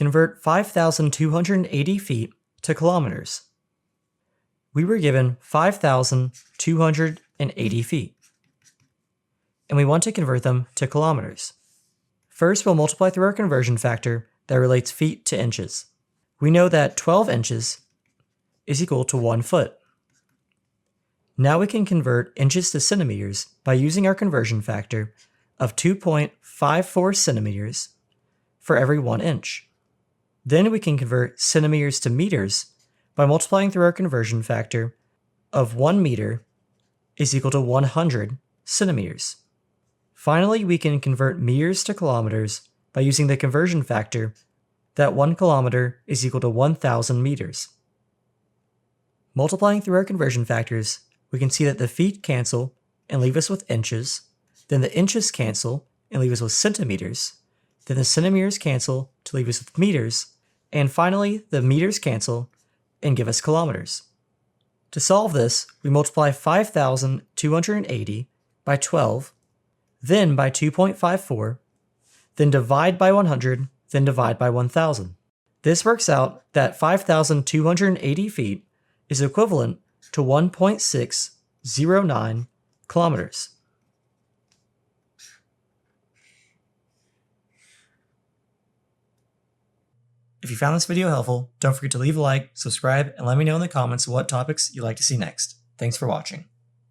convert 5,280 feet to kilometers. We were given 5,280 feet, and we want to convert them to kilometers. First, we'll multiply through our conversion factor that relates feet to inches. We know that 12 inches is equal to 1 foot. Now we can convert inches to centimeters by using our conversion factor of 2.54 centimeters for every 1 inch. Then we can convert centimeters to meters by multiplying through our conversion factor of 1 meter is equal to 100 centimeters. Finally, we can convert meters to kilometers by using the conversion factor that 1 kilometer is equal to 1,000 meters. Multiplying through our conversion factors, we can see that the feet cancel and leave us with inches, then the inches cancel and leave us with centimeters, then the centimeters cancel to leave us with meters, and finally the meters cancel and give us kilometers. To solve this, we multiply 5,280 by 12, then by 2.54, then divide by 100, then divide by 1,000. This works out that 5,280 feet is equivalent to 1.609 kilometers. If you found this video helpful, don't forget to leave a like, subscribe, and let me know in the comments what topics you'd like to see next. Thanks for watching.